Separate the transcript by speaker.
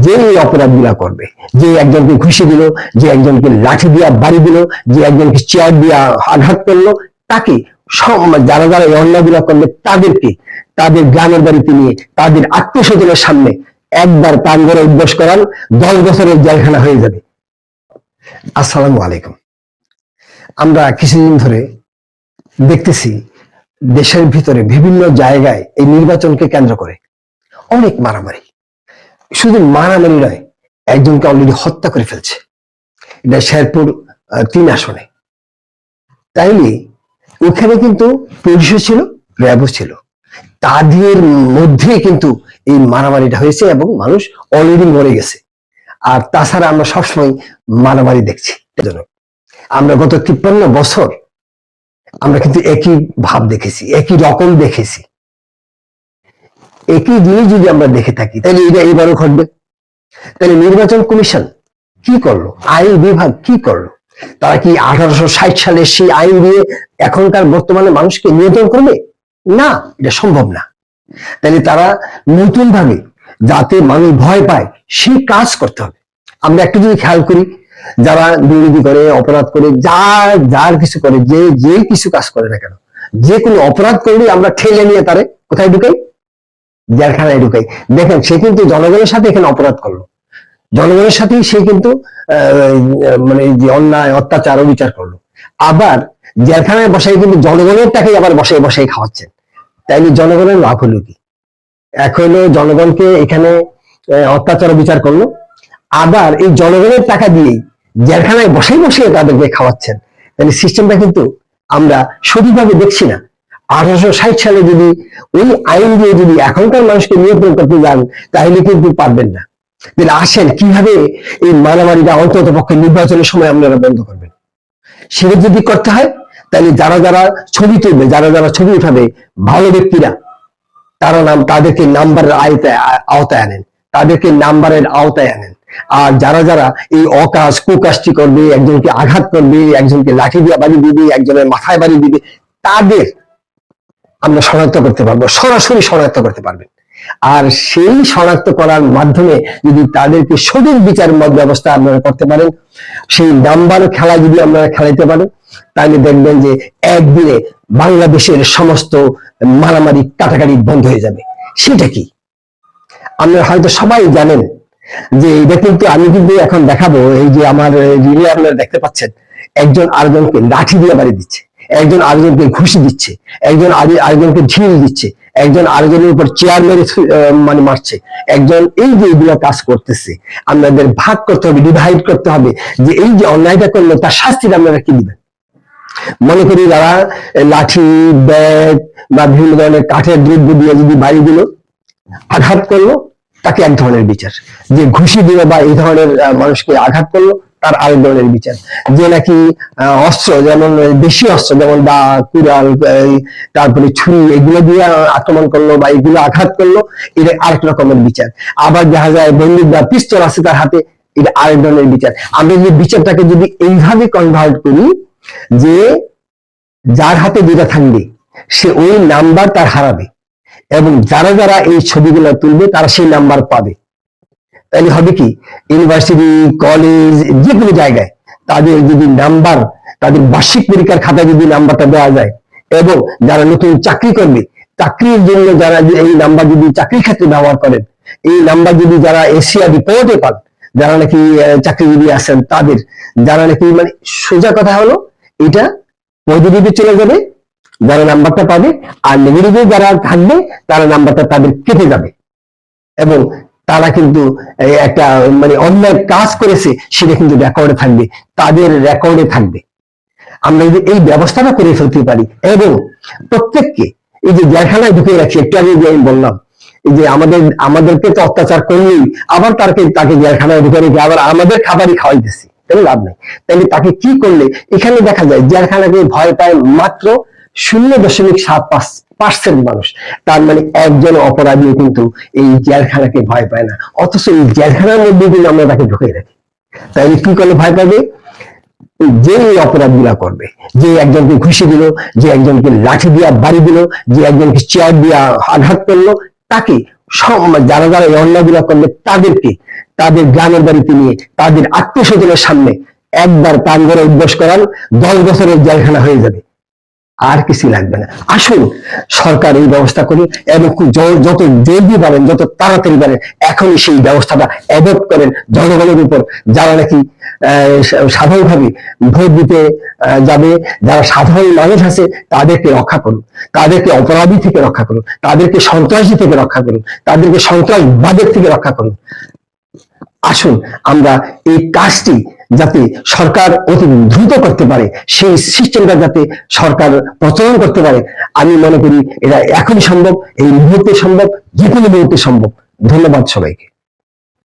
Speaker 1: যে অপরাধ গুলা করবে, যে একজনকে ঘুষি দিল, যে একজনকে লাঠি দিয়া বাড়ি দিল, যে একজনকে চেয়ার দিয়া আঘাত করলো, তাকে যারা যারা এই অন্যায়গুলা করবে তাদেরকে তাদের গ্রামের বাড়িতে নিয়ে তাদের আত্মীয় স্বজনের সামনে একবার কান ধরে উদ্বোস করান, 10 বছরের জেলখানা হয়ে যাবে। আসসালামু আলাইকুম। আমরা কিছুদিন ধরে দেখতেছি দেশের ভিতরে বিভিন্ন জায়গায় এই নির্বাচনকে কেন্দ্র করে অনেক মারামারি। শুধু মারামারি নয়, একজনকে অলরেডি হত্যা করে ফেলছে। এটা শেরপুর 3 আসনে। তাইলে ওখানে কিন্তু পুলিশও ছিল, র্যাবও ছিল, তাদের মধ্যে কিন্তু এই মারামারিটা হয়েছে এবং মানুষ অলরেডি মরে গেছে। আর তাছাড়া আমরা সবসময় মারামারি দেখছি। আমরা গত 53 বছর আমরা কিন্তু একই ভাব দেখেছি, একই রকম দেখেছি। একই জিনিস যদি আমরা দেখে থাকি তাহলে এটা এবারও ঘটবে। তাহলে নির্বাচন কমিশন কি করলো, আইন বিভাগ কি করলো? তারা কি 1860 সালে সেই আইন দিয়ে এখনকার বর্তমানে মানুষকে নিয়ন্ত্রণ করবে? না, এটা সম্ভব না। তাহলে তারা নতুন ভাবে যাতে মানুষ ভয় পায় সেই কাজ করতে হবে। আমরা একটু যদি খেয়াল করি, যারা দুর্নীতি করে, অপরাধ করে, যার কিছু করে, যে কিছু কাজ করে না কেন, যে কোনো অপরাধ করলে আমরা ঠেলে নিয়ে তারে কোথায় ঢুকাই? জেলখানায় ঢুকাই। দেখেন, সে কিন্তু জনগণের সাথে এখানে অপরাধ করলো, জনগণের সাথেই সে কিন্তু মানে যে অন্যায় অত্যাচার অবিচার করলো, আবার জেলখানায় বসাই কিন্তু জনগণের টাকাই আবার বসাই বসাই খাওয়াচ্ছেন। তাইলে জনগণের লাভ হলো কি? এক হলো জনগণকে এখানে অত্যাচার বিচার করলো, আবার এই জনগণের টাকা দিয়েই জেলখানায় বসাই বসে তাদেরকে খাওয়াচ্ছেন। তাহলে সিস্টেমটা কিন্তু আমরা সঠিকভাবে দেখছি না। 1860 সালে যদি ওই আইন দিয়ে যদি এখনকার মানুষকে নিয়ন্ত্রণ করতে যান তাহলে কিন্তু পারবেন না। তাহলে আসেন কিভাবে এই মারামারিটা অন্তত পক্ষে নির্বাচনের সময় আপনারা বন্ধ করবেন। সেটা যদি করতে হয় তাহলে যারা যারা ছবি তুলবে, যারা যারা ছবি উঠাবে, ভালো ব্যক্তিরা, তাদেরকে নাম্বারের আওতায় আনেন, তাদেরকে নাম্বারের আওতায় আনেন। আর যারা যারা এই অকাজ কুকাজটি করবে, একজনকে আঘাত করবে, একজনকে লাঠি দিয়ে বাড়ি দিবে, একজনের মাথায় বাড়ি দিবে, তাদের আমরা শনাক্ত করতে পারবো, সরাসরি শনাক্ত করতে পারবেন। আর সেই শনাক্ত করার মাধ্যমে যদি তাদেরকে সঠিক বিচার ব্যবস্থা আপনারা করতে পারেন, সেই নাম্বার খেলা যদি আপনারা খেলাইতে পারেন, তাহলে দেখবেন যে একদিনে বাংলাদেশের সমস্ত মারামারি কাটাকাটি বন্ধ হয়ে যাবে। সেটা কি আপনারা হয়তো সবাই জানেন যে এটা কিন্তু আমি কিন্তু এখন দেখাবো। এই যে আমার রিলে আপনারা দেখতে পাচ্ছেন, একজন আরেকজনকে লাঠি দিয়ে বাড়ি দিচ্ছে, একজন আরেকজনকে ঘুষি দিচ্ছে, একজন আরেকজনকে ঢিল দিচ্ছে, একজন আরেকজনের উপর চেয়ার মেরে মানে মারছে, একজন এই যে এইগুলো কাজ করতেছে। আপনাদের ভাগ করতে হবে, ডিভাইড করতে হবে যে এই যে অন্যায়টা করলো তার শাস্তিটা আপনারা কি দিবেন। মনে করি যারা লাঠি, ব্যাগ বা বিভিন্ন ধরনের কাঠের দ্রব্য দিয়ে যদি বাড়ি দিল, আঘাত করলো, তাকে এক ধরনের বিচার। যে ঘুষি দিল বা এই ধরনের মানুষকে আঘাত করলো, তার আরেক ধরনের বিচার। যে নাকি অস্ত্র, যেমন দেশি অস্ত্র যেমন দা, কুড়াল, তারপরে ছুরি, এগুলো দিয়ে আক্রমণ করলো বা এগুলো আঘাত করলো, এটা আরেক রকমের বিচার। আবার দেখা যায় বন্দুক বা পিস্তল আছে তার হাতে, এটা আরেক ধরনের বিচার। আমরা যে বিচারটাকে যদি এইভাবে কনভার্ট করি যে যার হাতে যেটা থাকবে সে ওই নাম্বার তার হারাবে, এবং যারা যারা এই ছবিগুলো তুলবে তারা সেই নাম্বার পাবে। তাহলে হবে কি, ইউনিভার্সিটি, কলেজ, যে কোনো জায়গায় তাদের যদি নাম্বার, তাদের বার্ষিক পরীক্ষার খাতায় যদি নাম্বারটা দেওয়া যায়, এবং যারা নতুন চাকরি করবে চাকরির জন্য যারা এই নাম্বার যদি চাকরির ক্ষেত্রে ব্যবহার করেন, এই নাম্বার যদি যারা এশিয়া রিপোর্টে পান, যারা নাকি চাকরিজীবী আছেন তাদের, যারা নাকি মানে সোজা কথা হলো এটা পজিটিভে চলে যাবে যারা নাম্বারটা পাবে, আর নেগেটিভে যারা থাকবে তারা নাম্বারটা তাদের কেটে যাবে, এবং তারা কিন্তু একটা মানে অন্যায় কাজ করেছে সেটা কিন্তু রেকর্ডে থাকবে, তাদের রেকর্ডে থাকবে। আমরা যদি এই ব্যবস্থাটা করে ফেলতে পারি, এবং প্রত্যেককে এই যে জেলখানায় ঢুকে রাখি, একটু আগে যে আমি বললাম, এই যে আমাদেরকে তো অত্যাচার করলেই আবার তাকে জেলখানায় ঢুকে রেখে আবার আমাদের খাবারই খাওয়াইতেছি, তাহলে লাভ নেই। তাহলে তাকে কি করলে, এখানে দেখা যায় জেলখানাকে ভয় পায় মাত্র 0.75% মানুষ। তার মানে একজন অপরাধী কিন্তু এই জেলখানাকে ভয় পায় না, অথচ এই জেলখানার মধ্যে কিন্তু আমরা তাকে ঢুকে রাখি। তাহলে কি করলে ভয় পাবে? যে অপরাধ গুলা করবে, যে একজনকে ঘুষি দিল, যে একজনকে লাঠি দিয়া বাড়ি দিল, যে একজনকে চেয়ার দিয়া আঘাত করলো, তাকে যারা যারা এই অন্যায় গুলা করবে তাদেরকে তাদের গ্রামের বাড়িতে নিয়ে তাদের আত্মীয় স্বজনের সামনে একবার প্রাণ ভরে উদ্বোস করান, 10 বছরের জেলখানা হয়ে যাবে, আর কিছু লাগবে না। আসুন সরকার এই ব্যবস্থা করি এবং যত জলদি পারেন, যত তাড়াতাড়ি পারেন এখনই সেই ব্যবস্থাটা অ্যাডপ্ট করেন জনগণের উপর, যারা নাকি সাধারণভাবে ভোট দিতে যাবে, যারা সাধারণ মানুষ আছে তাদেরকে রক্ষা করুন, তাদেরকে অপরাধী থেকে রক্ষা করুন, তাদেরকে সন্ত্রাসী থেকে রক্ষা করুন, তাদেরকে সন্ত্রাসবাদের থেকে রক্ষা করুন। আসুন আমরা এই কাজটি যাতে সরকার অতি দ্রুত করতে পারে, সেই সিস্টেমটা যাতে সরকার প্রচলন করতে পারে, আমি মনে করি এটা এখনই সম্ভব, এই মুহূর্তে সম্ভব, যে কোনো মুহূর্তে সম্ভব। ধন্যবাদ সবাইকে।